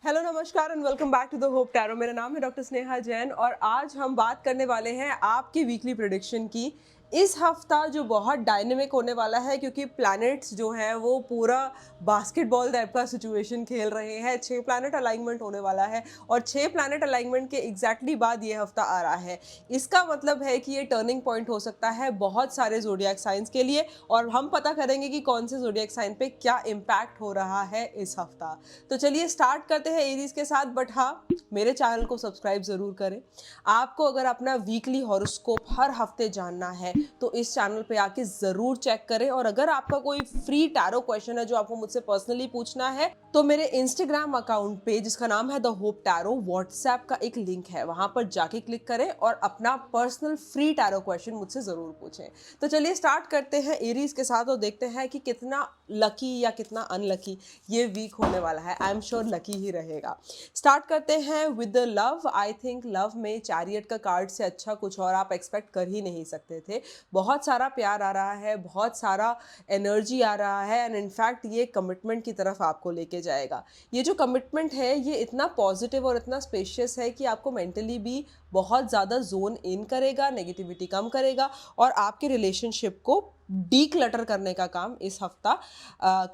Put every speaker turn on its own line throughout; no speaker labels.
Hello नमस्कार and welcome back to the Hope Tarot. मेरा नाम है डॉक्टर स्नेहा जैन और आज हम बात करने वाले हैं आपकी वीकली प्रेडिक्शन की। इस हफ्ता जो बहुत डायनेमिक होने वाला है क्योंकि प्लैनेट्स जो हैं वो पूरा बास्केटबॉल टाइप का सिचुएशन खेल रहे हैं। 6 प्लैनेट अलाइनमेंट होने वाला है और 6 प्लैनेट अलाइनमेंट के एग्जैक्टली बाद ये हफ्ता आ रहा है। इसका मतलब है कि ये टर्निंग पॉइंट हो सकता है बहुत सारे ज़ोडिएक साइंस के लिए और हम पता करेंगे कि कौन से ज़ोडिएक साइन पे क्या इम्पैक्ट हो रहा है इस हफ्ता। तो चलिए स्टार्ट करते हैं एरीज के साथ। बट हाँ, मेरे चैनल को सब्सक्राइब जरूर करें। आपको अगर अपना वीकली हॉरोस्कोप हर हफ्ते जानना है तो इस चैनल पे आके जरूर चेक करें। और अगर आपका कोई फ्री टैरो क्वेश्चन है जो आपको मुझसे पर्सनली पूछना है तो मेरे इंस्टाग्राम अकाउंट पे जिसका नाम है द होप टैरो, व्हाट्सएप का एक लिंक है, वहां पर जाके क्लिक करें और अपना पर्सनल फ्री टैरो क्वेश्चन मुझसे जरूर पूछें। तो चलिए स्टार्ट करते हैं एरीज के साथ और देखते हैं कि कितना लकी या कितना अनलकी ये वीक होने वाला है। आई एम श्योर लकी ही रहेगा। स्टार्ट करते हैं with the love. I think love में चैरियट का कार्ड से अच्छा कुछ और आप एक्सपेक्ट कर ही नहीं सकते थे। बहुत सारा प्यार आ रहा है, बहुत सारा एनर्जी आ रहा है एंड इनफैक्ट ये कमिटमेंट की तरफ आपको लेके जाएगा। ये जो कमिटमेंट है ये इतना पॉजिटिव और इतना स्पेशियस है कि आपको मेंटली भी बहुत ज़्यादा जोन इन करेगा, नेगेटिविटी कम करेगा और आपके रिलेशनशिप को डी क्लटर करने का काम इस हफ्ता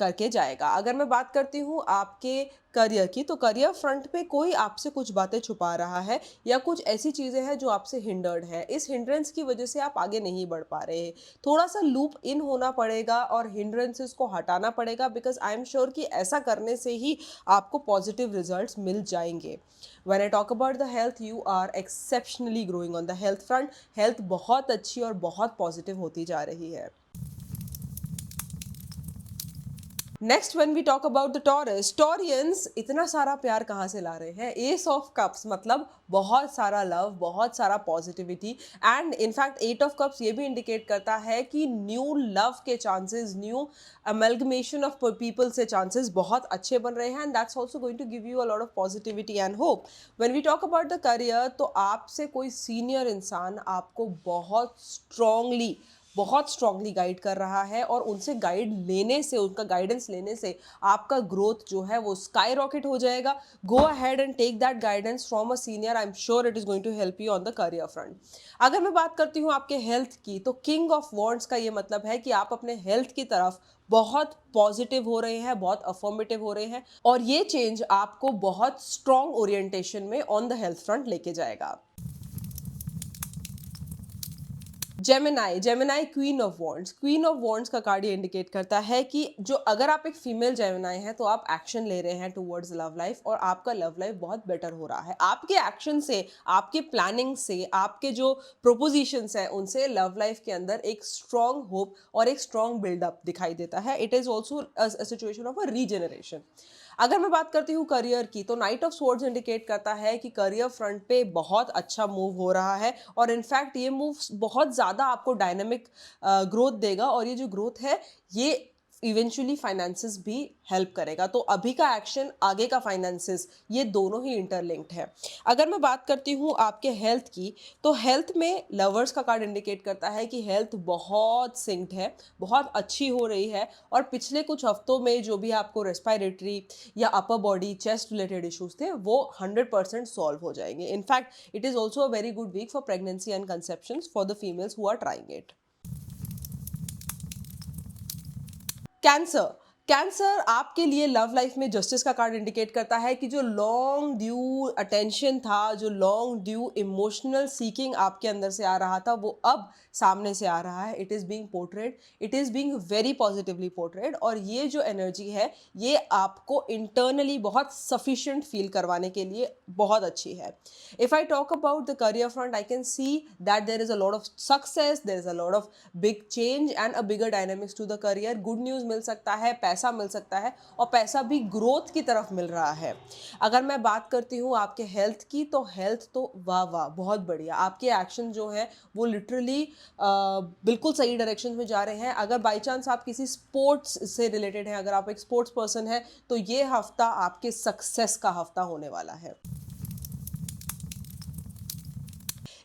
करके जाएगा। अगर मैं बात करती हूँ आपके करियर की तो करियर फ्रंट पे कोई आपसे कुछ बातें छुपा रहा है या कुछ ऐसी चीज़ें हैं जो आपसे हिंडर्ड है। इस हिंड्रेंस की वजह से आप आगे नहीं बढ़ पा रहे हैं। थोड़ा सा लूप इन होना पड़ेगा और हिंड्रेंसेस को हटाना पड़ेगा बिकॉज आई एम श्योर कि ऐसा करने से ही आपको पॉजिटिव रिजल्ट्स मिल जाएंगे। When I talk about the health, you are exceptionally growing on the health front. Health बहुत अच्छी और बहुत पॉजिटिव होती जा रही है। Next when we talk about the Taurus, Taureans इतना सारा प्यार कहाँ से ला रहे हैं? एस ऑफ कप्स मतलब बहुत सारा लव, बहुत सारा positivity and in fact eight of cups ये भी इंडिकेट करता है कि न्यू लव के chances, new amalgamation of people से चांसेस बहुत अच्छे बन रहे हैं and that's also going to give you a lot of positivity and hope. When we talk about the career तो आपसे कोई सीनियर इंसान आपको बहुत स्ट्रांगली गाइड कर रहा है और उनसे गाइड लेने से, उनका गाइडेंस लेने से आपका ग्रोथ जो है वो स्काई रॉकेट हो जाएगा। Go ahead and take that guidance from a senior. I am sure it is going to help you on the career front. अगर मैं बात करती हूँ आपके हेल्थ की तो किंग ऑफ वॉन्ड्स का ये मतलब है कि आप अपने हेल्थ की तरफ बहुत पॉजिटिव हो रहे हैं, बहुत अफर्मेटिव हो रहे हैं और ये चेंज आपको बहुत स्ट्रॉन्ग ओरिएंटेशन में ऑन द हेल्थ फ्रंट लेके जाएगा। जेमिनाई क्वीन ऑफ वॉन्ड्स का कार्ड ये इंडिकेट करता है कि जो अगर आप एक फीमेल जेमिनाई हैं तो आप एक्शन ले रहे हैं टुवर्ड्स लव लाइफ और आपका लव लाइफ बहुत बेटर हो रहा है। आपके एक्शन से, आपके प्लानिंग से, आपके जो प्रोपोजिशंस हैं उनसे लव लाइफ के अंदर एक स्ट्रॉन्ग होप और एक स्ट्रॉन्ग बिल्डअप दिखाई देता है। It is also a situation of a regeneration. अगर मैं बात करती हूँ करियर की तो नाइट ऑफ स्वॉर्ड्स इंडिकेट करता है कि करियर फ्रंट पे बहुत अच्छा मूव हो रहा है और इनफैक्ट ये मूव बहुत ज़्यादा आपको डायनामिक ग्रोथ देगा और ये जो ग्रोथ है ये इवेंचुअली फाइनेंसेस भी हेल्प करेगा। तो अभी का एक्शन, आगे का फाइनेंसेस, ये दोनों ही इंटरलिंक्ड है। अगर मैं बात करती हूँ आपके हेल्थ की तो हेल्थ में लवर्स का कार्ड इंडिकेट करता है कि हेल्थ बहुत सिंक्ड है, बहुत अच्छी हो रही है और पिछले कुछ हफ्तों में जो भी आपको रेस्पिरेटरी या upper body chest related issues थे वो 100% सॉल्व हो जाएंगे। In fact it is also a very good week for pregnancy and conception for the females who are trying it. Cancer cancer आपके लिए लव लाइफ में जस्टिस का card indicate करता है कि जो लॉन्ग ड्यू अटेंशन था, जो लॉन्ग ड्यू इमोशनल सीकिंग आपके अंदर से आ रहा था वो अब सामने से आ रहा है। It is being portrayed, it is being very positively portrayed और ये जो एनर्जी है ये आपको इंटरनली बहुत सफिशिएंट फील करवाने के लिए बहुत अच्छी है। If I talk about the career front I can see that there is a lot of success, there is a lot of big change and a bigger dynamics to the career. Good news मिल सकता है, पैसा मिल सकता है और पैसा भी growth की तरफ मिल रहा है। अगर मैं बात करती हूँ आपके हेल्थ की तो हेल्थ तो वाह वाह बहुत बढ़िया। आपके एक्शन जो है वो लिटरली बिल्कुल सही डायरेक्शन में जा रहे हैं। अगर बाई चांस आप किसी स्पोर्ट्स से रिलेटेड हैं, अगर आप एक स्पोर्ट्स पर्सन हैं तो ये हफ्ता आपके सक्सेस का हफ्ता होने वाला है।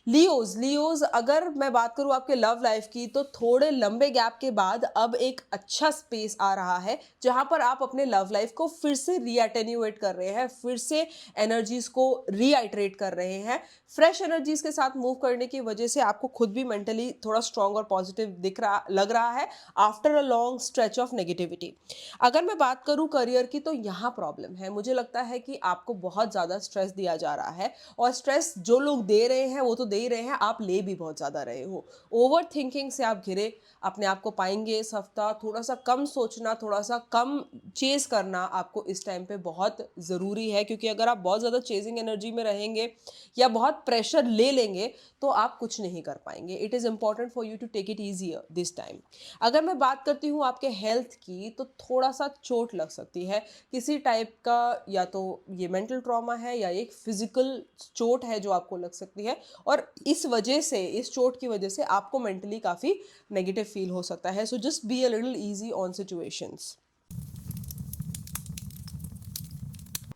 लियोज अगर मैं बात करूं आपके लव लाइफ की, तो थोड़े लंबे गैप के बाद अब एक अच्छा स्पेस आ रहा है जहां पर आप अपने लव लाइफ को फिर से रीअटेन्यूएट कर रहे हैं, फिर से एनर्जीज को रीआइट्रेट कर रहे हैं। फ्रेश एनर्जीज के साथ मूव करने की वजह से आपको खुद भी मेंटली थोड़ा स्ट्रांग और पॉजिटिव लग रहा है after a long stretch of negativity. अगर मैं बात करूं करियर की, तो यहाँ प्रॉब्लम है। मुझे लगता है कि आपको बहुत ज़्यादा स्ट्रेस दिया जा रहा है, और स्ट्रेस जो लोग दे रहे हैं वो तो दे ही रहे हैं, आप ले भी बहुत ज़्यादा रहे हो। ओवर थिंकिंग से आप घिरे अपने आप को पाएंगे इस हफ्ता। थोड़ा सा कम सोचना, थोड़ा सा कम चेस करना आपको इस टाइम पे बहुत ज़रूरी है, क्योंकि अगर आप बहुत ज़्यादा चेजिंग एनर्जी में रहेंगे या बहुत प्रेशर ले लेंगे तो आप कुछ नहीं कर पाएंगे। It is important for you to take it easier this time. अगर मैं बात करती हूँ आपके हेल्थ की, तो थोड़ा सा चोट लग सकती है किसी टाइप का, या तो ये मेंटल ट्रॉमा है या एक फिजिकल चोट है जो आपको लग सकती है, और इस वजह से, इस चोट की वजह से आपको मेंटली काफ़ी नेगेटिव फील हो सकता है। So just be a little easy on situations.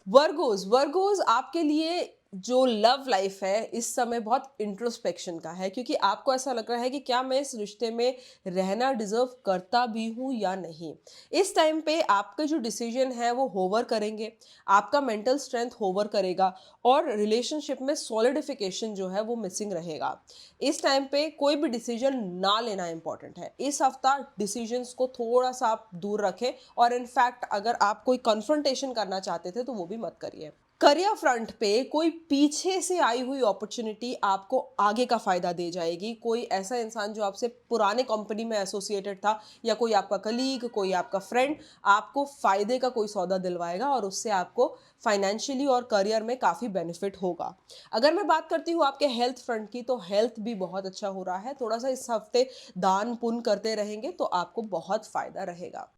Virgos आपके लिए जो लव लाइफ है इस समय बहुत इंट्रोस्पेक्शन का है, क्योंकि आपको ऐसा लग रहा है कि क्या मैं इस रिश्ते में रहना डिजर्व करता भी हूं या नहीं। इस टाइम पे आपके जो डिसीजन है वो होवर करेंगे, आपका मेंटल स्ट्रेंथ होवर करेगा, और रिलेशनशिप में सॉलिडिफिकेशन जो है वो मिसिंग रहेगा। इस टाइम पे कोई भी डिसीजन ना लेना इंपॉर्टेंट है। इस हफ्ता डिसीजंस को थोड़ा सा आप दूर रखें, और इनफैक्ट अगर आप कोई कन्फ्रंटेशन करना चाहते थे तो वो भी मत करिए। करियर फ्रंट पे कोई पीछे से आई हुई अपॉर्चुनिटी आपको आगे का फायदा दे जाएगी। कोई ऐसा इंसान जो आपसे पुराने कंपनी में एसोसिएटेड था, या कोई आपका कलीग, कोई आपका फ्रेंड, आपको फायदे का कोई सौदा दिलवाएगा, और उससे आपको फाइनेंशियली और करियर में काफ़ी बेनिफिट होगा। अगर मैं बात करती हूँ आपके हेल्थ फ्रंट की, तो हेल्थ भी बहुत अच्छा हो रहा है। थोड़ा सा इस हफ्ते दान पुण्य करते रहेंगे तो आपको बहुत फायदा रहेगा।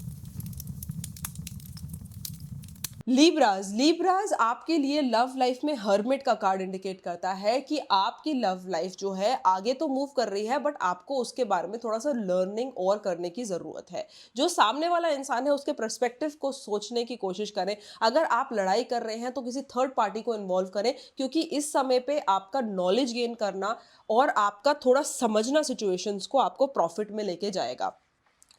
लीब्राज आपके लिए लव लाइफ में हर्मिट का कार्ड इंडिकेट करता है कि आपकी लव लाइफ जो है आगे तो मूव कर रही है, बट आपको उसके बारे में थोड़ा सा लर्निंग और करने की जरूरत है। जो सामने वाला इंसान है उसके पर्सपेक्टिव को सोचने की कोशिश करें। अगर आप लड़ाई कर रहे हैं तो किसी थर्ड पार्टी को इन्वॉल्व करें, क्योंकि इस समय पे आपका नॉलेज गेन करना और आपका थोड़ा समझना सिचुएशंस को आपको प्रॉफिट में लेके जाएगा।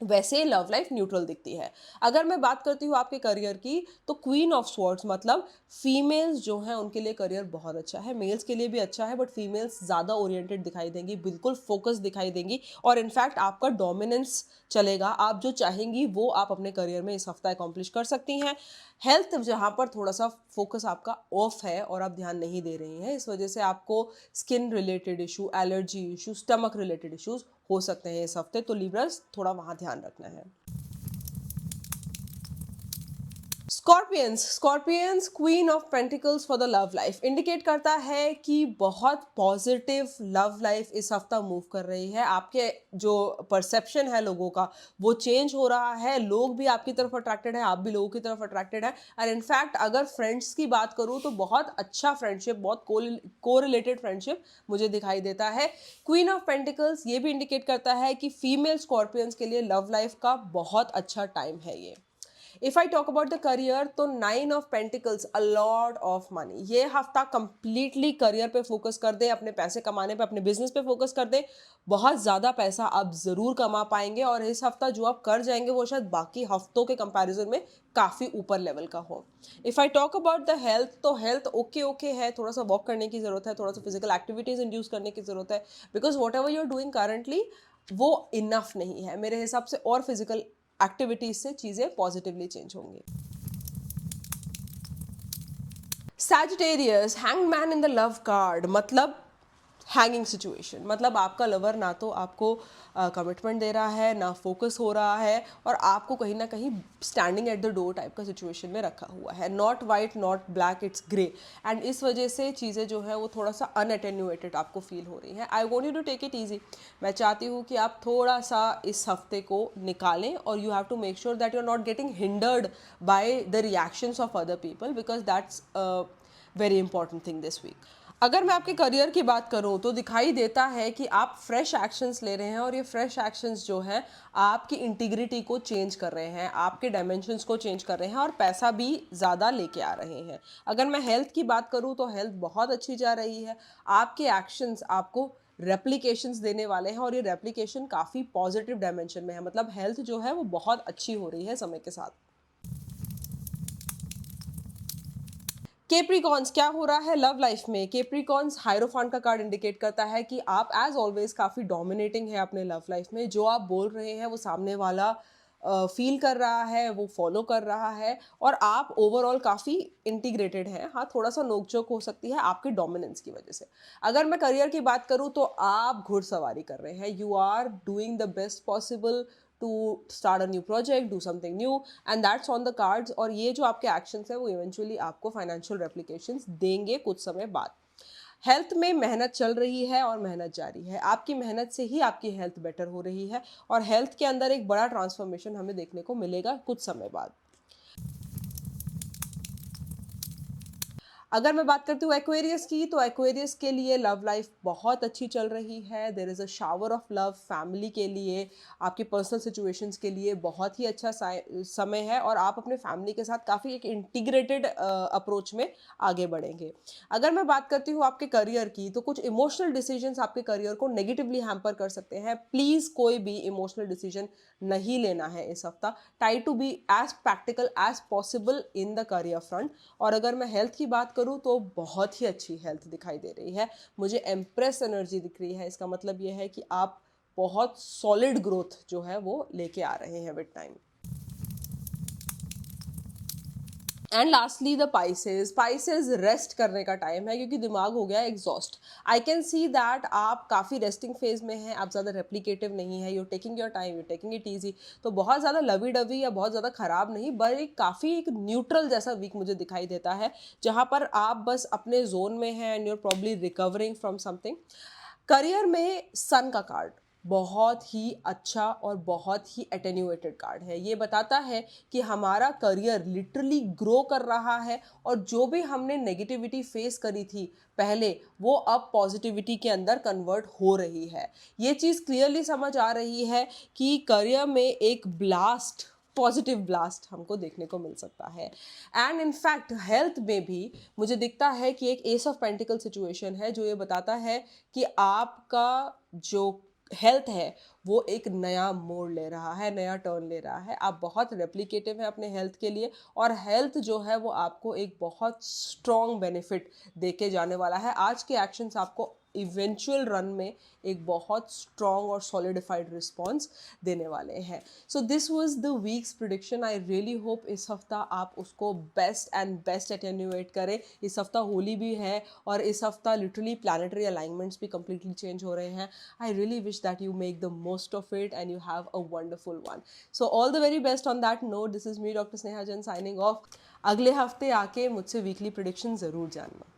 वैसे लव लाइफ न्यूट्रल दिखती है। अगर मैं बात करती हूँ आपके करियर की, तो क्वीन ऑफ स्वॉर्ड्स मतलब फीमेल्स जो हैं उनके लिए करियर बहुत अच्छा है। मेल्स के लिए भी अच्छा है, बट फीमेल्स ज़्यादा ओरिएंटेड दिखाई देंगी, बिल्कुल फोकस दिखाई देंगी, और इनफैक्ट आपका डोमिनेंस चलेगा। आप जो चाहेंगी वो आप अपने करियर में इस हफ्ता अकॉम्प्लिश कर सकती हैं। हेल्थ जहाँ पर थोड़ा सा फोकस आपका ऑफ है और आप ध्यान नहीं दे रही हैं, इस वजह से आपको skin related issue, allergy issue, stomach related issues हो सकते हैं इस हफ्ते, तो लिब्रस थोड़ा वहां ध्यान रखना है। Scorpions queen of pentacles for the love life indicate करता है कि बहुत पॉजिटिव लव लाइफ इस हफ्ता मूव कर रही है। आपके जो परसेप्शन है लोगों का वो चेंज हो रहा है। लोग भी आपकी तरफ अट्रैक्टेड है, आप भी लोगों की तरफ अट्रैक्टेड है। और इनफैक्ट अगर फ्रेंड्स की बात करूं तो बहुत अच्छा फ्रेंडशिप, बहुत कोरिलेटेड फ्रेंडशिप मुझे दिखाई देता है। क्वीन ऑफ पेंटिकल्स ये भी इंडिकेट करता है कि फीमेल स्कॉर्पियंस के लिए लव लाइफ का बहुत अच्छा टाइम है ये। If I talk about the career, तो 9 of pentacles, a lot of money. ये हफ्ता कंप्लीटली करियर पे फोकस कर दे, अपने पैसे कमाने पे, अपने बिजनेस पे फोकस कर दे। बहुत ज़्यादा पैसा आप ज़रूर कमा पाएंगे, और इस हफ्ता जो आप कर जाएंगे वो शायद बाकी हफ्तों के कंपैरिजन में काफ़ी ऊपर लेवल का हो। If I talk about the health, तो हेल्थ ओके है। थोड़ा सा वॉक करने की ज़रूरत है, थोड़ा सा फिजिकल एक्टिविटीज़ इंड्यूस करने की ज़रूरत है, because what ever you are doing currently वो इनफ नहीं है मेरे हिसाब से, और फिजिकल एक्टिविटीज से चीजें पॉजिटिवली चेंज होंगी। Sagittarius, hangman in the love card मतलब हैंगिंग सिचुएशन, मतलब आपका लवर ना तो आपको कमिटमेंट दे रहा है, ना फोकस हो रहा है, और आपको कहीं ना कहीं standing at the door type का सिचुएशन में रखा हुआ है। Not white not black, it's grey, and इस वजह से चीज़ें जो है वो थोड़ा सा अनअटेन्यूएटेड आपको फील हो रही है। I want you to take it easy. मैं चाहती हूँ कि आप थोड़ा सा इस हफ्ते को निकालें, और you have to make sure that you are not getting hindered by the reactions of other people, because that's very important thing this week. अगर मैं आपके करियर की बात करूं तो दिखाई देता है कि आप फ्रेश एक्शंस ले रहे हैं और ये फ्रेश एक्शंस जो हैं आपकी इंटीग्रिटी को चेंज कर रहे हैं, आपके डायमेंशंस को चेंज कर रहे हैं और पैसा भी ज़्यादा लेके आ रहे हैं। अगर मैं हेल्थ की बात करूं तो हेल्थ बहुत अच्छी जा रही है। आपके एक्शंस आपको रेप्लिकेशंस देने वाले हैं और ये रेप्लिकेशन काफ़ी पॉजिटिव डायमेंशन में है, मतलब हेल्थ जो है वो बहुत अच्छी हो रही है समय के साथ। केप्रिकॉन्स क्या हो रहा है लव लाइफ में? केप्रिकॉन्स हायरोफांट का कार्ड इंडिकेट करता है कि आप एज ऑलवेज काफ़ी डोमिनेटिंग है अपने लव लाइफ में। जो आप बोल रहे हैं वो सामने वाला फील कर रहा है, वो फॉलो कर रहा है और आप ओवरऑल काफ़ी इंटीग्रेटेड हैं। हाँ, थोड़ा सा नोक-झोंक हो सकती है आपके डोमिनेंस की वजह से। अगर मैं करियर की बात करूँ तो आप घुड़सवारी कर रहे हैं। You are doing the best possible to start a new project, do something new and that's on the cards. और ये जो आपके एक्शंस हैं वो इवेंचुअली आपको फाइनेंशियल रेप्लिकेशंस देंगे कुछ समय बाद। हेल्थ में मेहनत चल रही है और मेहनत जारी है। आपकी मेहनत से ही आपकी हेल्थ बेटर हो रही है और हेल्थ के अंदर एक बड़ा ट्रांसफॉर्मेशन हमें देखने को मिलेगा कुछ समय बाद। अगर मैं बात करती हूँ एक्वेरियस की तो एक्वेरियस के लिए लव लाइफ बहुत अच्छी चल रही है। There is a shower of love. Family के लिए, आपकी पर्सनल सिचुएशंस के लिए बहुत ही अच्छा समय है और आप अपने फैमिली के साथ काफ़ी एक इंटीग्रेटेड अप्रोच में आगे बढ़ेंगे। अगर मैं बात करती हूँ आपके करियर की तो कुछ इमोशनल डिसीजंस आपके करियर को नेगेटिवली हैम्पर कर सकते हैं। प्लीज़ कोई भी इमोशनल डिसीजन नहीं लेना है इस हफ्ता। Try to be as practical as possible in the career front. और अगर मैं हेल्थ की बात करूँ तो बहुत ही अच्छी हेल्थ दिखाई दे रही है। मुझे एम्प्रेस एनर्जी दिख रही है। इसका मतलब ये है कि आप बहुत सॉलिड ग्रोथ जो है वो लेके आ रहे हैं with time. And lastly the Pisces. Pisces rest करने का टाइम है क्योंकि दिमाग हो गया exhaust. I can see that आप काफ़ी रेस्टिंग फेज में हैं, आप ज़्यादा रेप्लिकेटिव नहीं है, you're taking your time, you're taking it easy. तो बहुत ज़्यादा लवी डवी या बहुत ज़्यादा खराब नहीं, पर एक काफ़ी एक न्यूट्रल जैसा वीक मुझे दिखाई देता है जहाँ पर आप बस अपने जोन में हैं and your probably recovering from something. Career में सन का कार्ड बहुत ही अच्छा और बहुत ही एटेन्यूएटेड कार्ड है। ये बताता है कि हमारा करियर लिटरली ग्रो कर रहा है और जो भी हमने नेगेटिविटी फेस करी थी पहले, वो अब पॉजिटिविटी के अंदर कन्वर्ट हो रही है। ये चीज़ क्लियरली समझ आ रही है कि करियर में एक ब्लास्ट, पॉजिटिव ब्लास्ट हमको देखने को मिल सकता है। एंड इनफैक्ट हेल्थ में भी मुझे दिखता है कि एक एस ऑफ पेंटिकल सिचुएशन है जो ये बताता है कि आपका जो हेल्थ है वो एक नया मोड़ ले रहा है, नया टर्न ले रहा है। आप बहुत रेप्लिकेटिव हैं अपने हेल्थ के लिए और हेल्थ जो है वो आपको एक बहुत स्ट्रॉन्ग बेनिफिट देके जाने वाला है। आज के एक्शंस आपको इवेंचुअल रन में एक बहुत स्ट्रॉन्ग और सॉलिडिफाइड रिस्पॉन्स देने वाले हैं। So this was the weeks prediction. I really hope इस हफ्ता आप उसको बेस्ट एंड बेस्ट एटेन्यूएट करें। इस हफ्ता होली भी है और इस हफ्ता लिटरली प्लानिटरी अलाइनमेंट्स भी कंप्लीटली चेंज हो रहे हैं। आई really wish that you make the most of it and you have a wonderful one. So all the very best on that note. This is me, Dr. Sneha Jain, signing off. अगले हफ्ते आके मुझसे weekly prediction ज़रूर जानना।